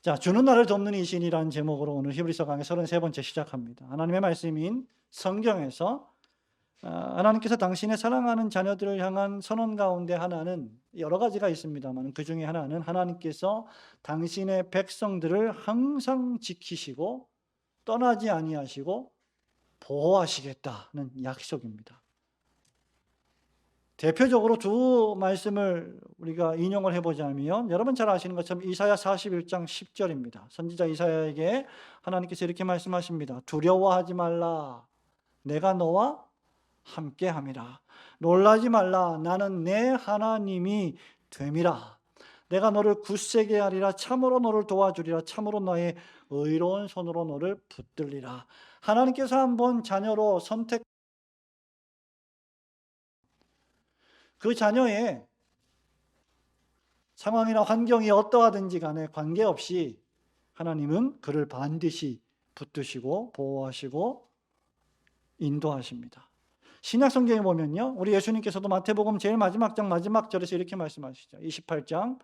자, 주는 나를 돕는 이 신이라는 제목으로 오늘 히브리서 강의 33번째 시작합니다. 하나님의 말씀인 성경에서 하나님께서 당신의 사랑하는 자녀들을 향한 선언 가운데 하나는 여러 가지가 있습니다만 그 중에 하나는 하나님께서 당신의 백성들을 항상 지키시고 떠나지 아니하시고 보호하시겠다는 약속입니다. 대표적으로 두 말씀을 우리가 인용을 해보자면 여러분 잘 아시는 것처럼 이사야 41장 10절입니다. 선지자 이사야에게 하나님께서 이렇게 말씀하십니다. 두려워하지 말라. 내가 너와 함께함이라. 놀라지 말라. 나는 내 하나님이 됨이라. 내가 너를 굳세게 하리라. 참으로 너를 도와주리라. 참으로 너의 의로운 손으로 너를 붙들리라. 하나님께서 한번 자녀로 선택 그 자녀의 상황이나 환경이 어떠하든지 간에 관계없이 하나님은 그를 반드시 붙드시고 보호하시고 인도하십니다. 신약 성경에 보면요, 우리 예수님께서도 마태복음 제일 마지막 장 마지막 절에서 이렇게 말씀하시죠. 28장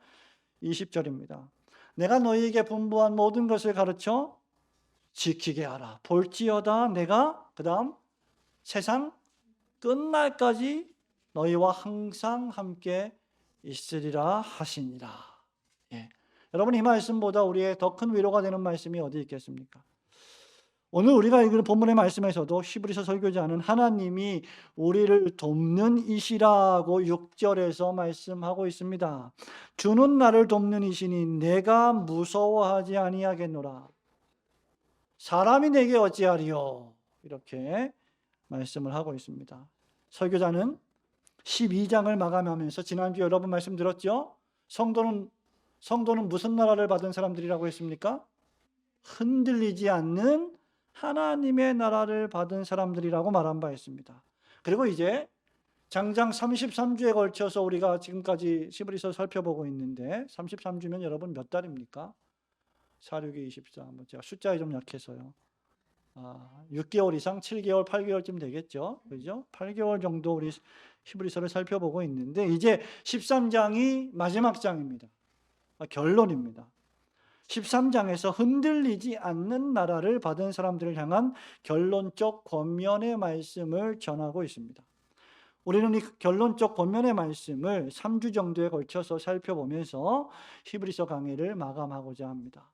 20절입니다. 내가 너희에게 분부한 모든 것을 가르쳐 지키게 하라. 볼지어다 내가 그다음 세상 끝날까지 너희와 항상 함께 있으리라 하시니라. 예. 여러분, 이 말씀보다 우리의 더 큰 위로가 되는 말씀이 어디 있겠습니까? 오늘 우리가 읽은 본문의 말씀에서도 히브리서 설교자는 하나님이 우리를 돕는 이시라고 6절에서 말씀하고 있습니다. 주는 나를 돕는 이시니 내가 무서워하지 아니하겠노라. 사람이 내게 어찌하리요? 이렇게 말씀을 하고 있습니다. 설교자는 12장을 마감하면서 지난주 여러분 말씀 들었죠? 성도는 무슨 나라를 받은 사람들이라고 했습니까? 흔들리지 않는 하나님의 나라를 받은 사람들이라고 말한 바 있습니다. 그리고 이제 장장 33주에 걸쳐서 우리가 지금까지 히브리서 살펴보고 있는데 33주면 여러분 몇 달입니까? 4, 6, 24. 제가 숫자에 좀 약해서요. 6개월 이상 7개월, 8개월쯤 되겠죠. 그죠? 8개월 정도 우리 히브리서를 살펴보고 있는데 이제 13장이 마지막 장입니다. 결론입니다. 13장에서 흔들리지 않는 나라를 받은 사람들을 향한 결론적 권면의 말씀을 전하고 있습니다. 우리는 이 결론적 권면의 말씀을 3주 정도에 걸쳐서 살펴보면서 히브리서 강의를 마감하고자 합니다.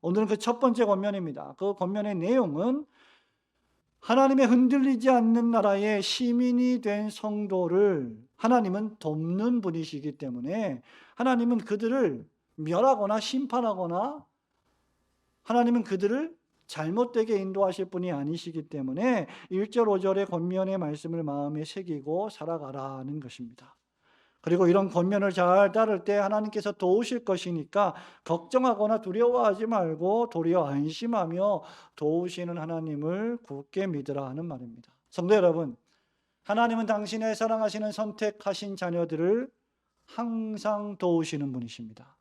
오늘은 그 첫 번째 권면입니다. 그 권면의 내용은 하나님의 흔들리지 않는 나라의 시민이 된 성도를 하나님은 돕는 분이시기 때문에 하나님은 그들을 멸하거나 심판하거나 하나님은 그들을 잘못되게 인도하실 분이 아니시기 때문에 1절 5절의 권면의 말씀을 마음에 새기고 살아가라는 것입니다. 그리고 이런 권면을 잘 따를 때 하나님께서 도우실 것이니까 걱정하거나 두려워하지 말고 도리어 안심하며 도우시는 하나님을 굳게 믿으라 하는 말입니다. 성도 여러분, 하나님은 당신의 사랑하시는 선택하신 자녀들을 항상 도우시는 분이십니다.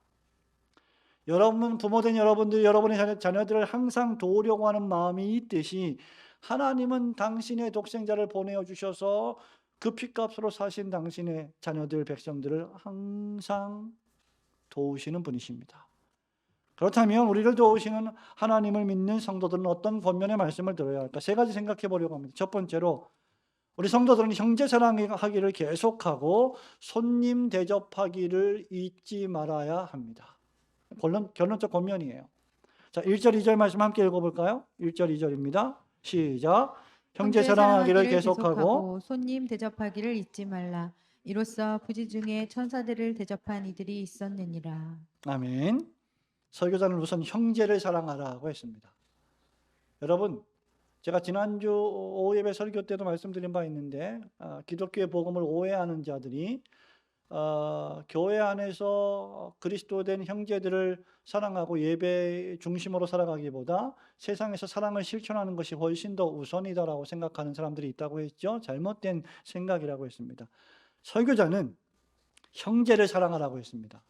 여러분, 부모된 여러분들, 여러분의 자녀들을 항상 도우려고 하는 마음이 있듯이 하나님은 당신의 독생자를 보내어 주셔서 그 핏값으로 사신 당신의 자녀들, 백성들을 항상 도우시는 분이십니다. 그렇다면 우리를 도우시는 하나님을 믿는 성도들은 어떤 권면의 말씀을 들어야 할까? 세 가지 생각해 보려고 합니다. 첫 번째로 우리 성도들은 형제 사랑하기를 계속하고 손님 대접하기를 잊지 말아야 합니다. 결론적 권면이에요. 자, 1절, 2절 말씀 함께 읽어볼까요? 1절, 2절입니다. 시작. 형제 사랑하기를 계속하고 손님 대접하기를 잊지 말라. 이로써 부지 중에 천사들을 대접한 이들이 있었느니라. 아멘. 설교자는 우선 형제를 사랑하라고 했습니다. 여러분, 제가 지난주 오예배 설교 때도 말씀드린 바 있는데 기독교의 복음을 오해하는 자들이 교회 안에서 그리스도된 형제들을 사랑하고 예배 중심으로 살아가기보다 세상에서 사랑을 실천하는 것이 훨씬 더 우선이다라고 생각하는 사람들이 있다고 했죠. 잘못된 생각이라고 했습니다. 설교자는 형제를 사랑하라고 했습니다.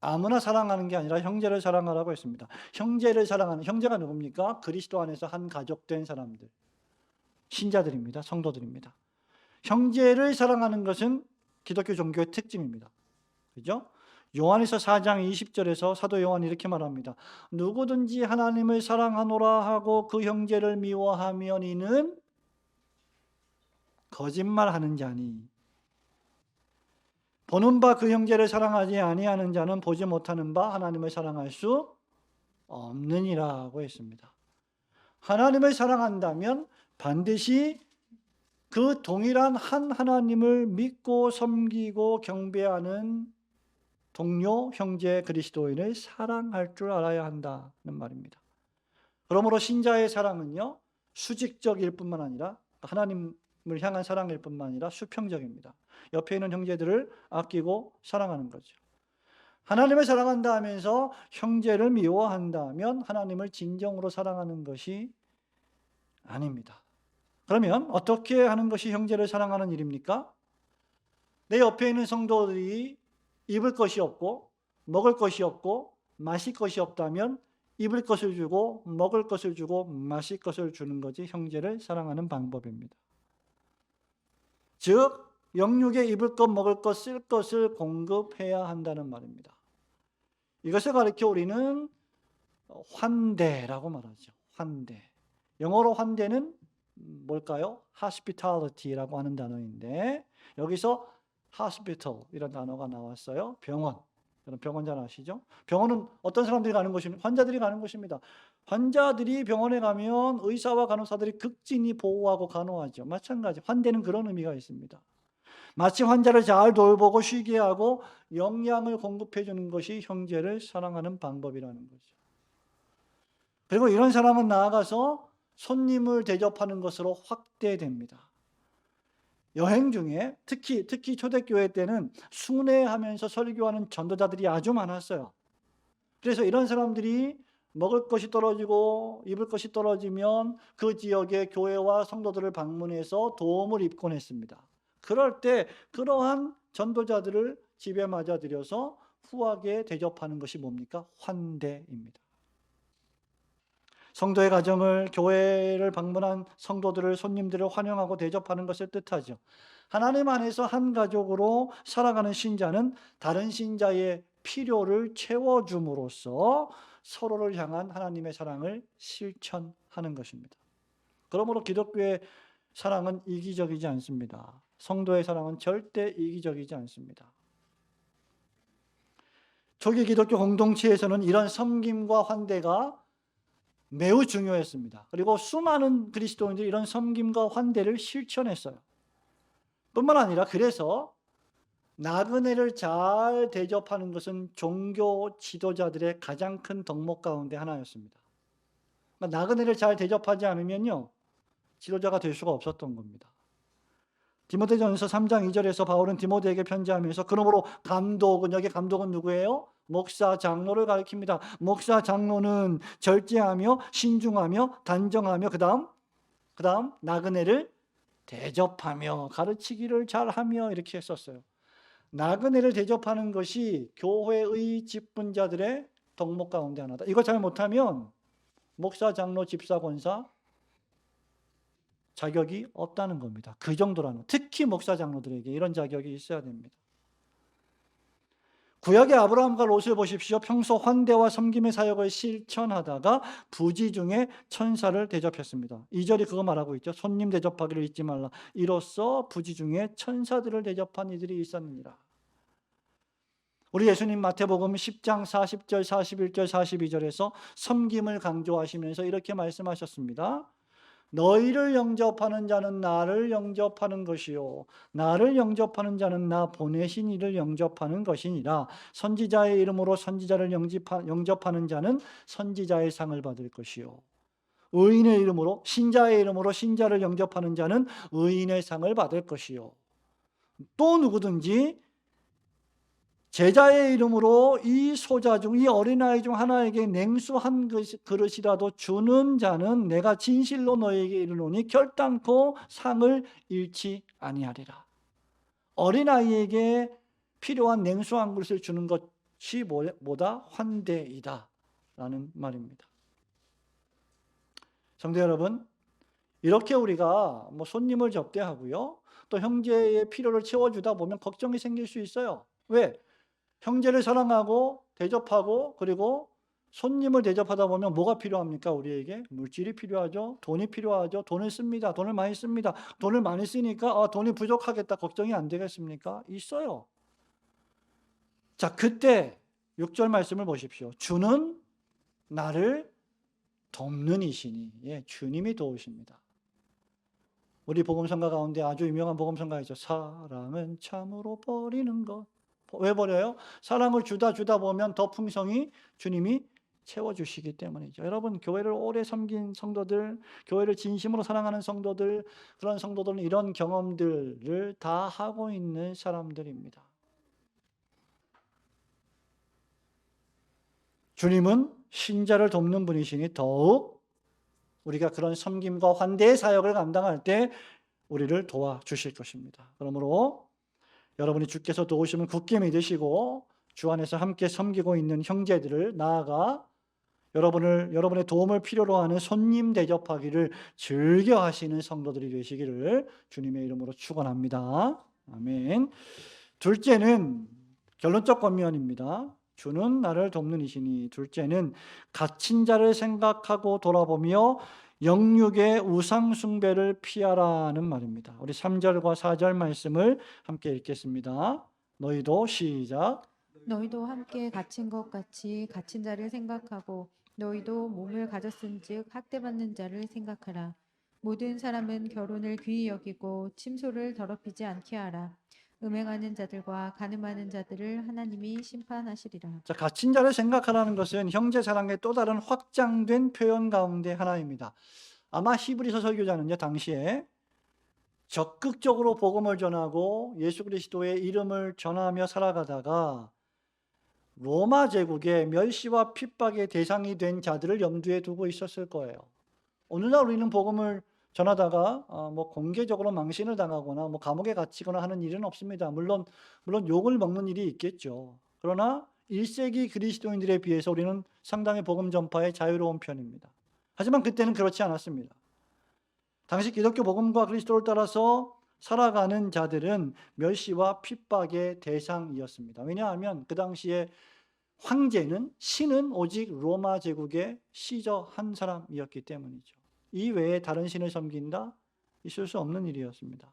아무나 사랑하는 게 아니라 형제를 사랑하라고 했습니다. 형제를 사랑하는 형제가 누굽니까? 그리스도 안에서 한 가족 된 사람들, 신자들입니다. 성도들입니다. 형제를 사랑하는 것은 기독교 종교의 특징입니다. 그죠? 요한에서 4장 20절에서 사도 요한이 이렇게 말합니다. 누구든지 하나님을 사랑하노라 하고 그 형제를 미워하면 이는 거짓말하는 자니 보는 바 그 형제를 사랑하지 아니하는 자는 보지 못하는 바 하나님을 사랑할 수 없느니라고 했습니다. 하나님을 사랑한다면 반드시 그 동일한 한 하나님을 믿고 섬기고 경배하는 동료, 형제, 그리스도인을 사랑할 줄 알아야 한다는 말입니다. 그러므로 신자의 사랑은요, 수직적일 뿐만 아니라 하나님을 향한 사랑일 뿐만 아니라 수평적입니다. 옆에 있는 형제들을 아끼고 사랑하는 거죠. 하나님을 사랑한다 하면서 형제를 미워한다면 하나님을 진정으로 사랑하는 것이 아닙니다. 그러면 어떻게 하는 것이 형제를 사랑하는 일입니까? 내 옆에 있는 성도들이 입을 것이 없고 먹을 것이 없고 마실 것이 없다면 입을 것을 주고 먹을 것을 주고 마실 것을 주는 것이 형제를 사랑하는 방법입니다. 즉 영육에 입을 것, 먹을 것, 쓸 것을 공급해야 한다는 말입니다. 이것을 가리켜 우리는 환대라고 말하죠. 환대. 영어로 환대는 뭘까요? hospitality라고 하는 단어인데 여기서 hospital 이런 단어가 나왔어요. 병원. 여러분 병원 잘 아시죠? 병원은 어떤 사람들이 가는 곳입니다. 환자들이 가는 곳입니다. 환자들이 병원에 가면 의사와 간호사들이 극진히 보호하고 간호하죠. 마찬가지 환대는 그런 의미가 있습니다. 마치 환자를 잘 돌보고 쉬게 하고 영양을 공급해 주는 것이 형제를 사랑하는 방법이라는 거죠. 그리고 이런 사람은 나아가서 손님을 대접하는 것으로 확대됩니다. 여행 중에 특히 초대교회 때는 순회하면서 설교하는 전도자들이 아주 많았어요. 그래서 이런 사람들이 먹을 것이 떨어지고 입을 것이 떨어지면 그 지역의 교회와 성도들을 방문해서 도움을 입곤 했습니다. 그럴 때 그러한 전도자들을 집에 맞아들여서 후하게 대접하는 것이 뭡니까? 환대입니다. 성도의 가정을, 교회를 방문한 성도들을, 손님들을 환영하고 대접하는 것을 뜻하죠. 하나님 안에서 한 가족으로 살아가는 신자는 다른 신자의 필요를 채워줌으로써 서로를 향한 하나님의 사랑을 실천하는 것입니다. 그러므로 기독교의 사랑은 이기적이지 않습니다. 성도의 사랑은 절대 이기적이지 않습니다. 초기 기독교 공동체에서는 이런 섬김과 환대가 매우 중요했습니다. 그리고 수많은 그리스도인들이 이런 섬김과 환대를 실천했어요. 뿐만 아니라 그래서 나그네를 잘 대접하는 것은 종교 지도자들의 가장 큰 덕목 가운데 하나였습니다. 그러니까 나그네를 잘 대접하지 않으면요, 지도자가 될 수가 없었던 겁니다. 디모데전서 3장 2절에서 바울은 디모데에게 편지하면서 그러므로 감독은, 여기 감독은 누구예요? 목사, 장로를 가리킵니다. 목사, 장로는 절제하며 신중하며 단정하며 그다음 나그네를 대접하며 가르치기를 잘하며 이렇게 했었어요. 나그네를 대접하는 것이 교회의 직분자들의 덕목 가운데 하나다. 이거 잘 못하면 목사, 장로, 집사, 권사 자격이 없다는 겁니다. 그 정도라는, 특히 목사, 장로들에게 이런 자격이 있어야 됩니다. 구약의 아브라함과 롯을 보십시오. 평소 환대와 섬김의 사역을 실천하다가 부지 중에 천사를 대접했습니다. 2절이 그거 말하고 있죠. 손님 대접하기를 잊지 말라. 이로써 부지 중에 천사들을 대접한 이들이 있었느니라. 우리 예수님 마태복음 10장 40절, 41절, 42절에서 섬김을 강조하시면서 이렇게 말씀하셨습니다. 너희를 영접하는 자는 나를 영접하는 것이요 나를 영접하는 자는 나 보내신 이를 영접하는 것이니라. 선지자의 이름으로 선지자를 영접하는 자는 선지자의 상을 받을 것이요 의인의 이름으로, 신자의 이름으로 신자를 영접하는 자는 의인의 상을 받을 것이요 또 누구든지 제자의 이름으로 이 소자 중, 이 어린아이 중 하나에게 냉수 한 그릇이라도 주는 자는 내가 진실로 너희에게 이르노니 결단코 상을 잃지 아니하리라. 어린아이에게 필요한 냉수 한 그릇을 주는 것이 뭐다? 환대이다 라는 말입니다. 성도 여러분, 이렇게 우리가 손님을 접대하고요, 또 형제의 필요를 채워주다 보면 걱정이 생길 수 있어요. 왜? 형제를 사랑하고 대접하고 그리고 손님을 대접하다 보면 뭐가 필요합니까? 우리에게 물질이 필요하죠. 돈이 필요하죠. 돈을 씁니다. 돈을 많이 씁니다. 돈을 많이 쓰니까 돈이 부족하겠다 걱정이 안 되겠습니까? 있어요. 자, 그때 6절 말씀을 보십시오. 주는 나를 돕는 이시니. 예, 주님이 도우십니다. 우리 복음성가 가운데 아주 유명한 복음성가 있죠. 사랑은 참으로 버리는 것. 왜 버려요? 사랑을 주다 보면 더 풍성히 주님이 채워주시기 때문이죠. 여러분, 교회를 오래 섬긴 성도들, 교회를 진심으로 사랑하는 성도들, 그런 성도들은 이런 경험들을 다 하고 있는 사람들입니다. 주님은 신자를 돕는 분이시니 더욱 우리가 그런 섬김과 환대의 사역을 감당할 때 우리를 도와주실 것입니다. 그러므로 여러분이 주께서 도우시면 굳게 믿으시고 주 안에서 함께 섬기고 있는 형제들을 나아가 여러분의 도움을 필요로 하는 손님 대접하기를 즐겨 하시는 성도들이 되시기를 주님의 이름으로 축원합니다. 아멘. 둘째는 결론적 권면입니다. 주는 나를 돕는 이시니. 둘째는 갇힌 자를 생각하고 돌아보며 영육의 우상 숭배를 피하라는 말입니다. 우리 3절과 4절 말씀을 함께 읽겠습니다. 너희도 시작. 너희도 함께 갇힌 것 같이 갇힌 자를 생각하고 너희도 몸을 가졌은즉 학대받는 자를 생각하라. 모든 사람은 결혼을 귀히 여기고 침소를 더럽히지 않게 하라. 음행하는 자들과 간음하는 자들을 하나님이 심판하시리라. 자, 갇힌 자를 생각하라는 것은 형제 사랑의 또 다른 확장된 표현 가운데 하나입니다. 아마 히브리서 설교자는요, 당시에 적극적으로 복음을 전하고 예수 그리스도의 이름을 전하며 살아가다가 로마 제국의 멸시와 핍박의 대상이 된 자들을 염두에 두고 있었을 거예요. 오늘날 우리는 복음을 전하다가 공개적으로 망신을 당하거나 감옥에 갇히거나 하는 일은 없습니다. 물론 욕을 먹는 일이 있겠죠. 그러나 1세기 그리스도인들에 비해서 우리는 상당히 복음 전파에 자유로운 편입니다. 하지만 그때는 그렇지 않았습니다. 당시 기독교 복음과 그리스도를 따라서 살아가는 자들은 멸시와 핍박의 대상이었습니다. 왜냐하면 그 당시에 황제는, 신은 오직 로마 제국의 시저 한 사람이었기 때문이죠. 이 외에 다른 신을 섬긴다? 있을 수 없는 일이었습니다.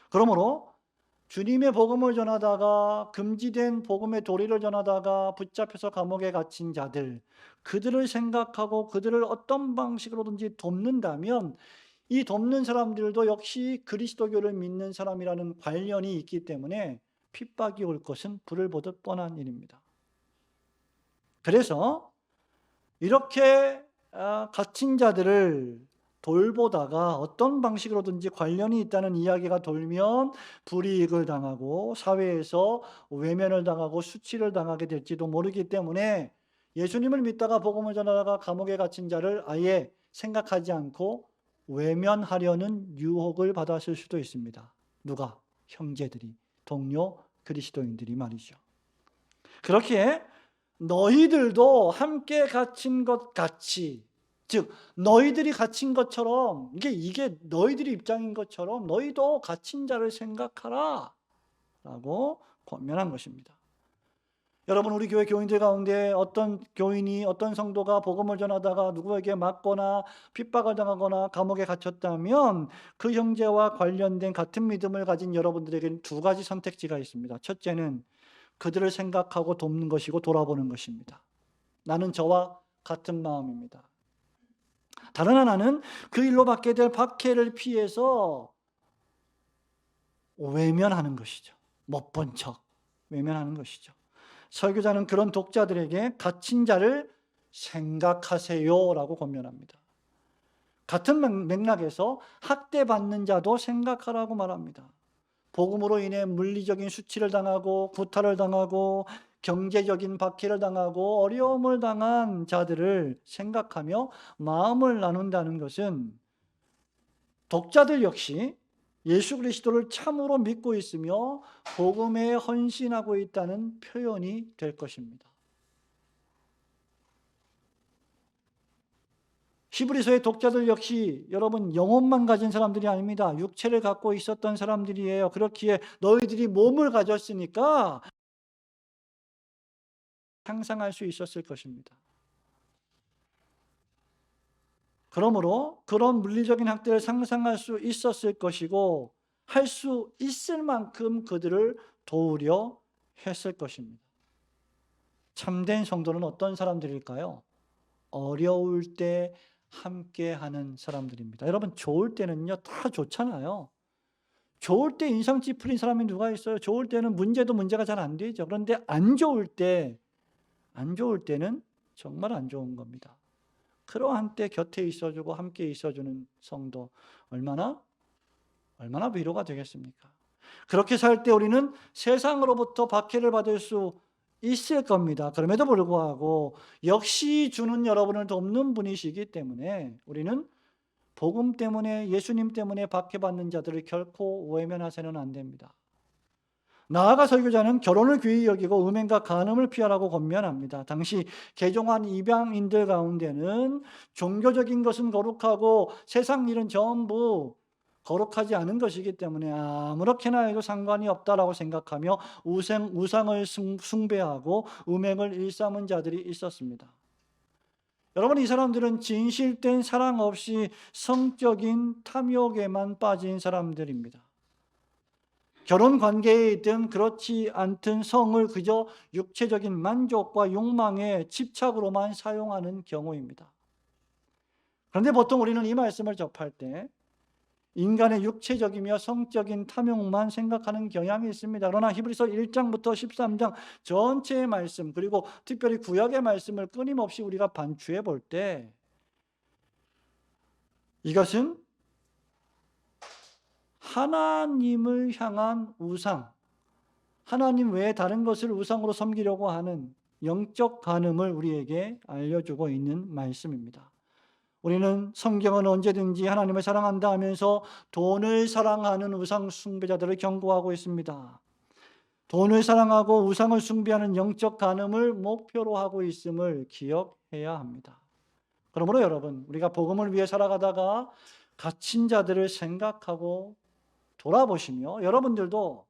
그러므로 주님의 복음을 전하다가 금지된 복음의 도리를 전하다가 붙잡혀서 감옥에 갇힌 자들, 그들을 생각하고 그들을 어떤 방식으로든지 돕는다면 이 돕는 사람들도 역시 그리스도교를 믿는 사람이라는 관련이 있기 때문에 핍박이 올 것은 불을 보듯 뻔한 일입니다. 그래서 이렇게 갇힌 자들을 돌보다가 어떤 방식으로든지 관련이 있다는 이야기가 돌면 불이익을 당하고 사회에서 외면을 당하고 수치를 당하게 될지도 모르기 때문에 예수님을 믿다가 복음을 전하다가 감옥에 갇힌 자를 아예 생각하지 않고 외면하려는 유혹을 받았을 수도 있습니다. 누가? 형제들이, 동료 그리스도인들이 말이죠. 그렇기에 너희들도 함께 갇힌 것 같이, 즉 너희들이 갇힌 것처럼, 이게 너희들이 입장인 것처럼 너희도 갇힌 자를 생각하라 라고 권면한 것입니다. 여러분, 우리 교회 교인들 가운데 어떤 교인이, 어떤 성도가 복음을 전하다가 누구에게 맞거나 핍박을 당하거나 감옥에 갇혔다면 그 형제와 관련된 같은 믿음을 가진 여러분들에게는 두 가지 선택지가 있습니다. 첫째는 그들을 생각하고 돕는 것이고 돌아보는 것입니다. 나는 저와 같은 마음입니다. 다른 하나는 그 일로 받게 될 박해를 피해서 외면하는 것이죠. 못 본 척 외면하는 것이죠. 설교자는 그런 독자들에게 갇힌 자를 생각하세요라고 권면합니다. 같은 맥락에서 학대받는 자도 생각하라고 말합니다. 복음으로 인해 물리적인 수치를 당하고 구타를 당하고 경제적인 박해를 당하고 어려움을 당한 자들을 생각하며 마음을 나눈다는 것은 독자들 역시 예수 그리스도를 참으로 믿고 있으며 복음에 헌신하고 있다는 표현이 될 것입니다. 히브리서의 독자들 역시 여러분 영혼만 가진 사람들이 아닙니다. 육체를 갖고 있었던 사람들이에요. 그렇기에 너희들이 몸을 가졌으니까 상상할 수 있었을 것입니다. 그러므로 그런 물리적인 학대를 상상할 수 있었을 것이고 할 수 있을 만큼 그들을 도우려 했을 것입니다. 참된 성도는 어떤 사람들일까요? 어려울 때 함께하는 사람들입니다. 여러분, 좋을 때는요 다 좋잖아요. 좋을 때 인상 찌푸린 사람이 누가 있어요? 좋을 때는 문제가 잘 안 되죠. 그런데 안 좋을 때는 정말 안 좋은 겁니다. 그러한 때 곁에 있어주고 함께 있어주는 성도 얼마나 위로가 되겠습니까? 그렇게 살 때 우리는 세상으로부터 박해를 받을 수 있을 겁니다. 그럼에도 불구하고 역시 주는 여러분을 돕는 분이시기 때문에 우리는 복음 때문에, 예수님 때문에 박해받는 자들을 결코 외면하서는 안 됩니다. 나아가 설교자는 결혼을 귀히 여기고 음행과 간음을 피하라고 권면합니다. 당시 개종한 이방인들 가운데는 종교적인 것은 거룩하고 세상 일은 전부 거룩하지 않은 것이기 때문에 아무렇게나 해도 상관이 없다라고 생각하며 우상을 숭배하고 음행을 일삼은 자들이 있었습니다. 여러분, 이 사람들은 진실된 사랑 없이 성적인 탐욕에만 빠진 사람들입니다. 결혼 관계에 있든 그렇지 않든 성을 그저 육체적인 만족과 욕망의 집착으로만 사용하는 경우입니다. 그런데 보통 우리는 이 말씀을 접할 때 인간의 육체적이며 성적인 탐욕만 생각하는 경향이 있습니다. 그러나 히브리서 1장부터 13장 전체의 말씀, 그리고 특별히 구약의 말씀을 끊임없이 우리가 반추해 볼 때 이것은 하나님을 향한 우상, 하나님 외에 다른 것을 우상으로 섬기려고 하는 영적 간음을 우리에게 알려주고 있는 말씀입니다. 우리는 성경은 언제든지 하나님을 사랑한다 하면서 돈을 사랑하는 우상 숭배자들을 경고하고 있습니다. 돈을 사랑하고 우상을 숭배하는 영적 간음을 목표로 하고 있음을 기억해야 합니다. 그러므로 여러분, 우리가 복음을 위해 살아가다가 갇힌 자들을 생각하고 돌아보시며 여러분들도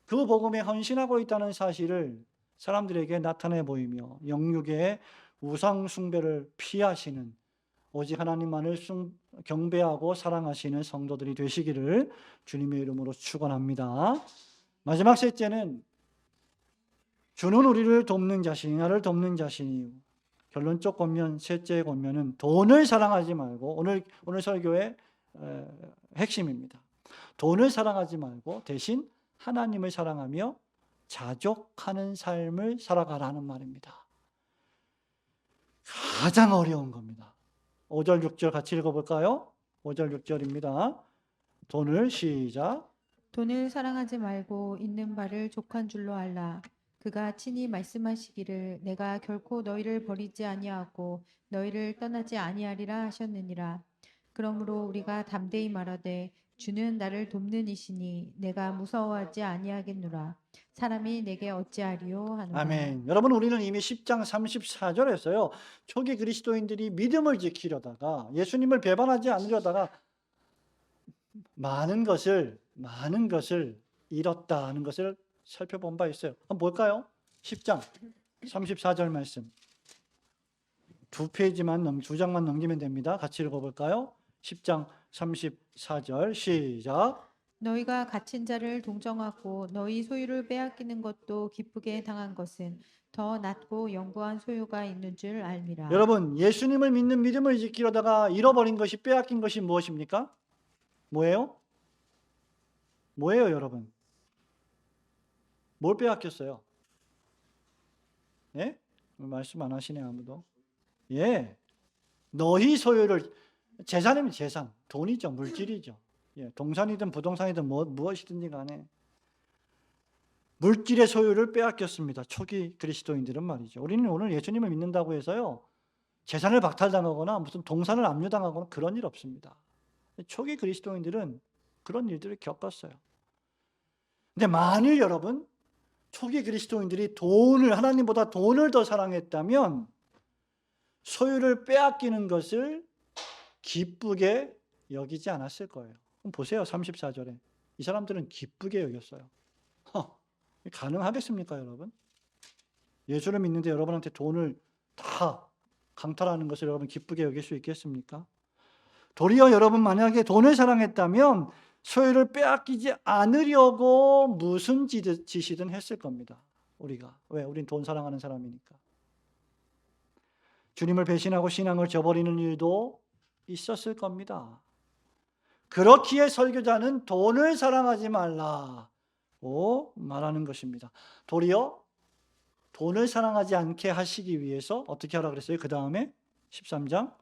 그 복음에 헌신하고 있다는 사실을 사람들에게 나타내 보이며 영육의 우상 숭배를 피하시는 오직 하나님만을 경배하고 사랑하시는 성도들이 되시기를 주님의 이름으로 축원합니다. 마지막 셋째는 주는 우리를 돕는 자신이, 나를 돕는 자신이. 결론적 권면, 셋째 권면은 돈을 사랑하지 말고, 오늘 설교의 핵심입니다. 돈을 사랑하지 말고 대신 하나님을 사랑하며 자족하는 삶을 살아가라는 말입니다. 가장 어려운 겁니다. 5절 6절 같이 읽어볼까요? 5절 6절입니다. 돈을 시작. 돈을 사랑하지 말고 있는 바를 족한 줄로 알라. 그가 친히 말씀하시기를 내가 결코 너희를 버리지 아니하고 너희를 떠나지 아니하리라 하셨느니라. 그러므로 우리가 담대히 말하되 주는 나를 돕는 이시니 내가 무서워하지 아니하겠노라. 사람이 내게 어찌하리요 하노라. 아멘. 여러분, 우리는 이미 10장 34절에서요. 초기 그리스도인들이 믿음을 지키려다가 예수님을 배반하지 않으려다가 많은 것을 잃었다 하는 것을 살펴본 바 있어요. 그럼 뭘까요? 10장 34절 말씀. 두 장만 넘기면 됩니다. 같이 읽어볼까요? 10장 34절 시작. 너희가 갇힌 자를 동정하고 너희 소유를 빼앗기는 것도 기쁘게 당한 것은 더 낫고 영구한 소유가 있는 줄 알미라. 여러분, 예수님을 믿는 믿음을 지키려다가 잃어버린 것이, 빼앗긴 것이 무엇입니까? 뭐예요? 여러분? 뭘 빼앗겼어요? 예? 말씀 안 하시네 아무도. 예. 너희 소유를, 재산이면 재산, 돈이죠, 물질이죠. 예, 동산이든 부동산이든 무엇이든지 간에 물질의 소유를 빼앗겼습니다. 초기 그리스도인들은 말이죠. 우리는 오늘 예수님을 믿는다고 해서요, 재산을 박탈당하거나 무슨 동산을 압류당하거나 그런 일 없습니다. 초기 그리스도인들은 그런 일들을 겪었어요. 근데 만일 여러분, 초기 그리스도인들이 하나님보다 돈을 더 사랑했다면 소유를 빼앗기는 것을 기쁘게 여기지 않았을 거예요. 그럼 보세요. 34절에. 이 사람들은 기쁘게 여겼어요. 가능하겠습니까, 여러분? 예수를 믿는데 여러분한테 돈을 다 강탈하는 것을 여러분 기쁘게 여길 수 있겠습니까? 도리어 여러분 만약에 돈을 사랑했다면 소유를 빼앗기지 않으려고 무슨 짓이든 했을 겁니다. 우리가. 왜? 우린 돈 사랑하는 사람이니까. 주님을 배신하고 신앙을 저버리는 일도 있었을 겁니다. 그렇기에 설교자는 돈을 사랑하지 말라고 말하는 것입니다. 도리어 돈을 사랑하지 않게 하시기 위해서 어떻게 하라 그랬어요? 그 다음에 13장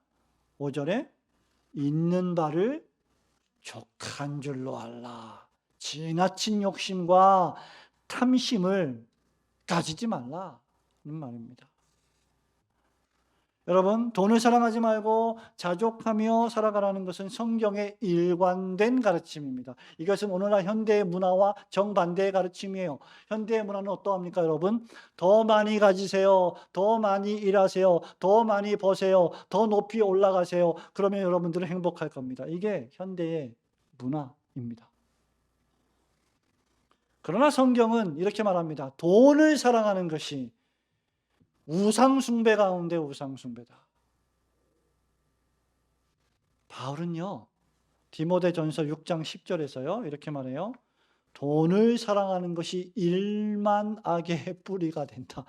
5절에 있는 바를 족한 줄로 알라. 지나친 욕심과 탐심을 가지지 말라는 말입니다. 여러분, 돈을 사랑하지 말고 자족하며 살아가라는 것은 성경의 일관된 가르침입니다. 이것은 오늘날 현대의 문화와 정반대의 가르침이에요. 현대의 문화는 어떠합니까, 여러분? 더 많이 가지세요. 더 많이 일하세요. 더 많이 버세요. 더 높이 올라가세요. 그러면 여러분들은 행복할 겁니다. 이게 현대의 문화입니다. 그러나 성경은 이렇게 말합니다. 돈을 사랑하는 것이 우상숭배 가운데 우상숭배다. 바울은요, 디모데전서 6장 10절에서요 이렇게 말해요. 돈을 사랑하는 것이 일만 악의 뿌리가 된다.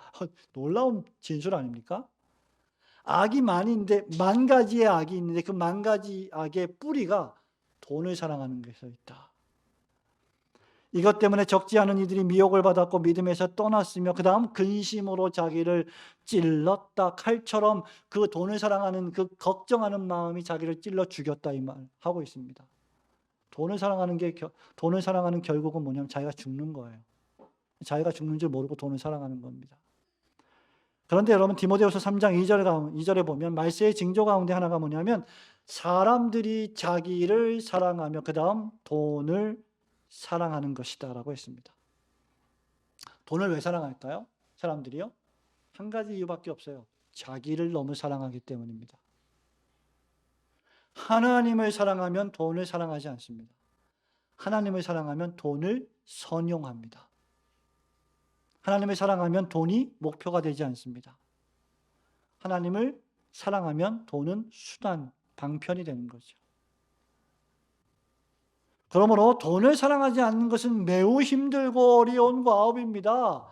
놀라운 진술 아닙니까? 악이 많이 있는데 만 가지의 악이 있는데 그 만 가지 악의 뿌리가 돈을 사랑하는 것에 있다. 이것 때문에 적지 않은 이들이 미혹을 받았고 믿음에서 떠났으며 그 다음 근심으로 자기를 찔렀다. 칼처럼 그 돈을 사랑하는 그 걱정하는 마음이 자기를 찔러 죽였다 이 말 하고 있습니다. 돈을 사랑하는 결국은 뭐냐면 자기가 죽는 거예요. 자기가 죽는 줄 모르고 돈을 사랑하는 겁니다. 그런데 여러분 디모데후서 3장 2절에 보면 말세의 징조 가운데 하나가 뭐냐면 사람들이 자기를 사랑하며 그 다음 돈을 사랑하는 것이다 라고 했습니다. 돈을 왜 사랑할까요? 사람들이요? 한 가지 이유밖에 없어요. 자기를 너무 사랑하기 때문입니다. 하나님을 사랑하면 돈을 사랑하지 않습니다. 하나님을 사랑하면 돈을 선용합니다. 하나님을 사랑하면 돈이 목표가 되지 않습니다. 하나님을 사랑하면 돈은 수단, 방편이 되는 거죠. 그러므로 돈을 사랑하지 않는 것은 매우 힘들고 어려운 과업입니다.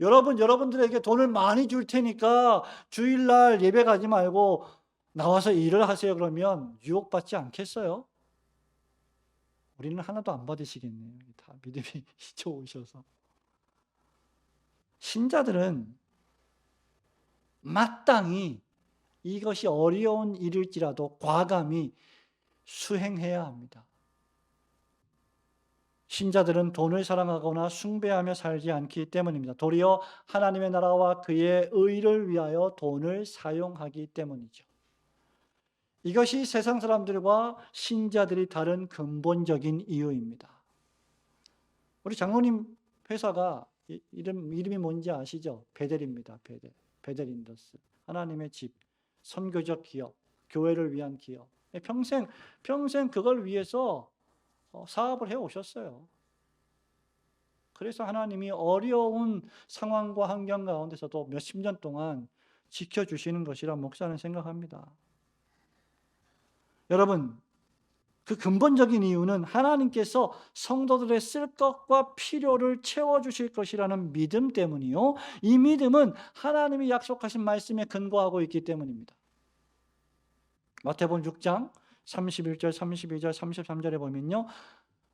여러분들에게 돈을 많이 줄 테니까 주일날 예배 가지 말고 나와서 일을 하세요. 그러면 유혹받지 않겠어요? 우리는 하나도 안 받으시겠네요. 다 믿음이 좋으셔서. 신자들은 마땅히 이것이 어려운 일일지라도 과감히 수행해야 합니다. 신자들은 돈을 사랑하거나 숭배하며 살지 않기 때문입니다. 도리어 하나님의 나라와 그의 의를 위하여 돈을 사용하기 때문이죠. 이것이 세상 사람들과 신자들이 다른 근본적인 이유입니다. 우리 장로님 회사가 이름이 뭔지 아시죠? 베델입니다. 베델인더스. 하나님의 집, 선교적 기업, 교회를 위한 기업. 평생 그걸 위해서 사업을 해오셨어요. 그래서 하나님이 어려운 상황과 환경 가운데서도 몇십 년 동안 지켜주시는 것이라 목사는 생각합니다. 여러분, 그 근본적인 이유는 하나님께서 성도들의 쓸 것과 필요를 채워주실 것이라는 믿음 때문이요. 이 믿음은 하나님이 약속하신 말씀에 근거하고 있기 때문입니다. 마태복음 6장 31절, 32절, 33절에 보면요.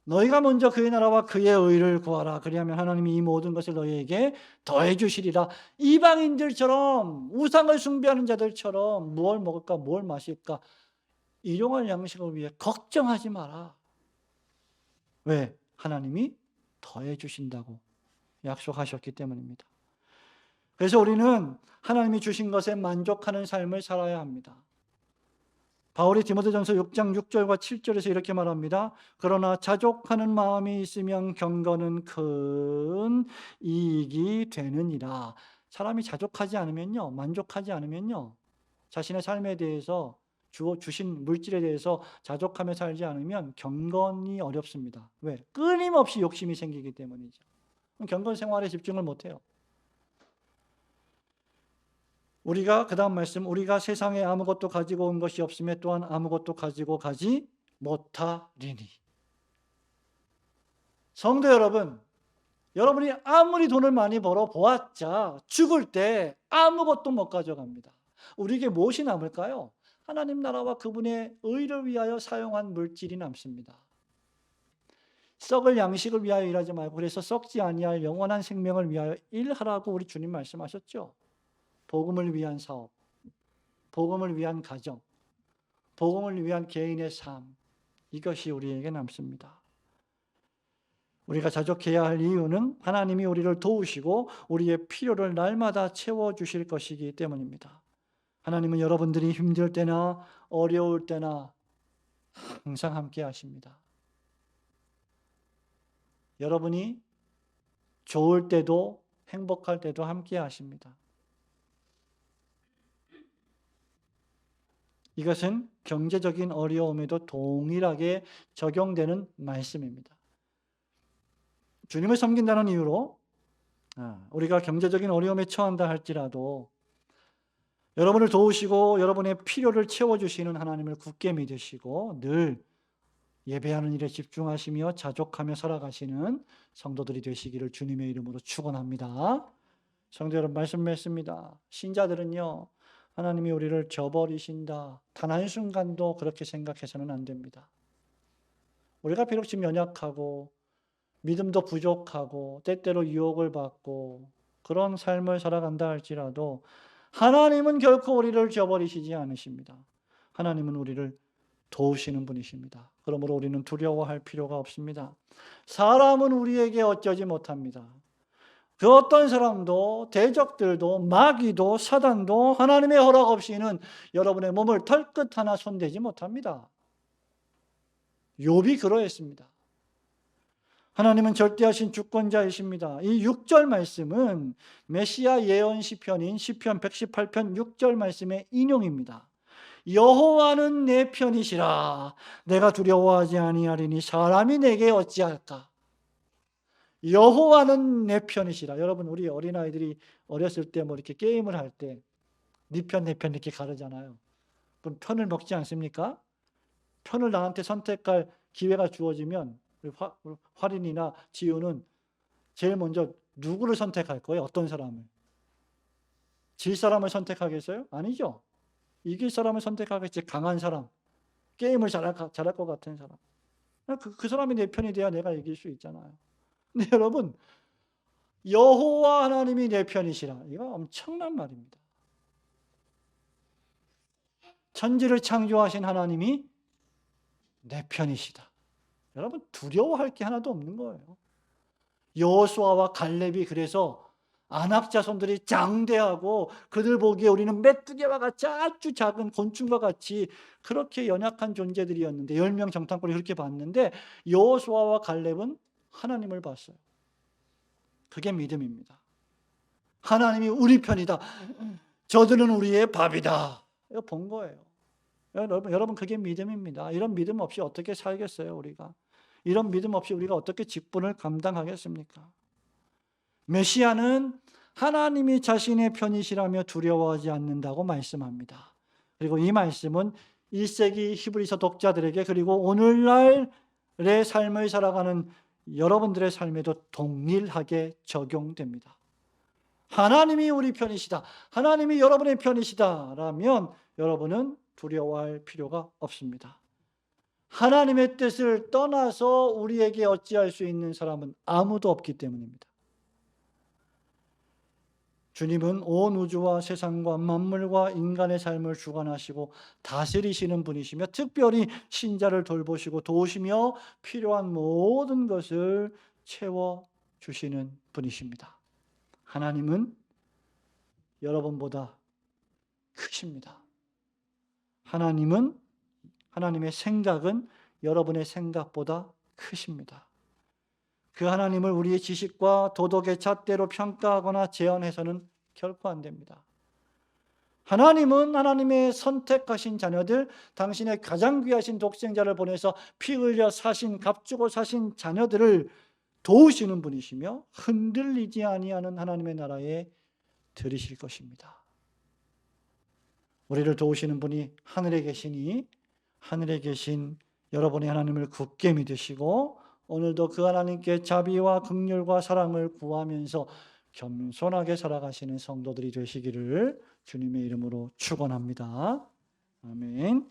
너희가 먼저 그의 나라와 그의 의를 구하라. 그리하면 하나님이 이 모든 것을 너희에게 더해 주시리라. 이방인들처럼 우상을 숭배하는 자들처럼 무엇을 먹을까 뭘 마실까 일용할 양식을 위해 걱정하지 마라. 왜? 하나님이 더해 주신다고 약속하셨기 때문입니다. 그래서 우리는 하나님이 주신 것에 만족하는 삶을 살아야 합니다. 바울이 디모데전서 6장 6절과 7절에서 이렇게 말합니다. 그러나 자족하는 마음이 있으면 경건은 큰 이익이 되느니라. 사람이 자족하지 않으면요, 만족하지 않으면요, 자신의 삶에 대해서 주신 물질에 대해서 자족하며 살지 않으면 경건이 어렵습니다. 왜? 끊임없이 욕심이 생기기 때문이죠. 경건 생활에 집중을 못해요. 우리가 그 다음 말씀, 우리가 세상에 아무것도 가지고 온 것이 없음에 또한 아무것도 가지고 가지 못하리니. 성도 여러분, 여러분이 아무리 돈을 많이 벌어 보았자 죽을 때 아무것도 못 가져갑니다. 우리에게 무엇이 남을까요? 하나님 나라와 그분의 의를 위하여 사용한 물질이 남습니다. 썩을 양식을 위하여 일하지 말고 그래서 썩지 아니할 영원한 생명을 위하여 일하라고 우리 주님 말씀하셨죠. 복음을 위한 사업, 복음을 위한 가정, 복음을 위한 개인의 삶, 이것이 우리에게 남습니다. 우리가 자족해야 할 이유는 하나님이 우리를 도우시고 우리의 필요를 날마다 채워주실 것이기 때문입니다. 하나님은 여러분들이 힘들 때나 어려울 때나 항상 함께 하십니다. 여러분이 좋을 때도 행복할 때도 함께 하십니다. 이것은 경제적인 어려움에도 동일하게 적용되는 말씀입니다. 주님을 섬긴다는 이유로 우리가 경제적인 어려움에 처한다 할지라도 여러분을 도우시고 여러분의 필요를 채워주시는 하나님을 굳게 믿으시고 늘 예배하는 일에 집중하시며 자족하며 살아가시는 성도들이 되시기를 주님의 이름으로 축원합니다. 성도 여러분, 말씀 맺습니다. 신자들은요, 하나님이 우리를 저버리신다, 단 한순간도 그렇게 생각해서는 안 됩니다. 우리가 비록 지금 연약하고 믿음도 부족하고 때때로 유혹을 받고 그런 삶을 살아간다 할지라도 하나님은 결코 우리를 저버리시지 않으십니다. 하나님은 우리를 도우시는 분이십니다. 그러므로 우리는 두려워할 필요가 없습니다. 사람은 우리에게 어쩌지 못합니다. 그 어떤 사람도 대적들도 마귀도 사단도 하나님의 허락 없이는 여러분의 몸을 털끝 하나 손대지 못합니다. 욥이 그러했습니다. 하나님은 절대하신 주권자이십니다. 이 6절 말씀은 메시아 예언 시편인 시편 118편 6절 말씀의 인용입니다. 여호와는 내 편이시라. 내가 두려워하지 아니하리니 사람이 내게 어찌할까. 여호와는 내 편이시라. 여러분, 우리 어린아이들이 어렸을 때 뭐 이렇게 게임을 할 때 네 편, 내 편 이렇게 가르잖아요. 그럼 편을 먹지 않습니까? 편을 나한테 선택할 기회가 주어지면 화린이나 지우는 제일 먼저 누구를 선택할 거예요? 어떤 사람을? 질 사람을 선택하겠어요? 아니죠. 이길 사람을 선택하겠지. 강한 사람, 게임을 잘할 것 같은 사람. 그 사람이 내 편이 돼야 내가 이길 수 있잖아요. 근데 여러분, 여호와 하나님이 내 편이시라. 이거 엄청난 말입니다. 천지를 창조하신 하나님이 내 편이시다. 여러분, 두려워할 게 하나도 없는 거예요. 여호수아와 갈렙이 그래서 아낙 자손들이 장대하고 그들 보기에 우리는 메뚜기와 같이 아주 작은 곤충과 같이 그렇게 연약한 존재들이었는데 10명 정탐꾼이 그렇게 봤는데 여호수아와 갈렙은 하나님을 봤어요. 그게 믿음입니다. 하나님이 우리 편이다. 저들은 우리의 밥이다. 이거 본 거예요. 여러분, 그게 믿음입니다. 이런 믿음 없이 어떻게 살겠어요, 우리가? 이런 믿음 없이 우리가 어떻게 직분을 감당하겠습니까? 메시아는 하나님이 자신의 편이시라며 두려워하지 않는다고 말씀합니다. 그리고 이 말씀은 1세기 히브리서 독자들에게 그리고 오늘날의 삶을 살아가는 여러분들의 삶에도 동일하게 적용됩니다. 하나님이 우리 편이시다. 하나님이 여러분의 편이시다라면 여러분은 두려워할 필요가 없습니다. 하나님의 뜻을 떠나서 우리에게 어찌할 수 있는 사람은 아무도 없기 때문입니다. 주님은 온 우주와 세상과 만물과 인간의 삶을 주관하시고 다스리시는 분이시며 특별히 신자를 돌보시고 도우시며 필요한 모든 것을 채워주시는 분이십니다. 하나님은 여러분보다 크십니다. 하나님의 생각은 여러분의 생각보다 크십니다. 그 하나님을 우리의 지식과 도덕의 잣대로 평가하거나 제한해서는 결코 안 됩니다. 하나님은 하나님의 선택하신 자녀들, 당신의 가장 귀하신 독생자를 보내서 피 흘려 사신, 값주고 사신 자녀들을 도우시는 분이시며 흔들리지 아니하는 하나님의 나라에 들이실 것입니다. 우리를 도우시는 분이 하늘에 계시니 하늘에 계신 여러분의 하나님을 굳게 믿으시고 오늘도 그 하나님께 자비와 긍휼과 사랑을 구하면서 겸손하게 살아가시는 성도들이 되시기를 주님의 이름으로 축원합니다. 아멘.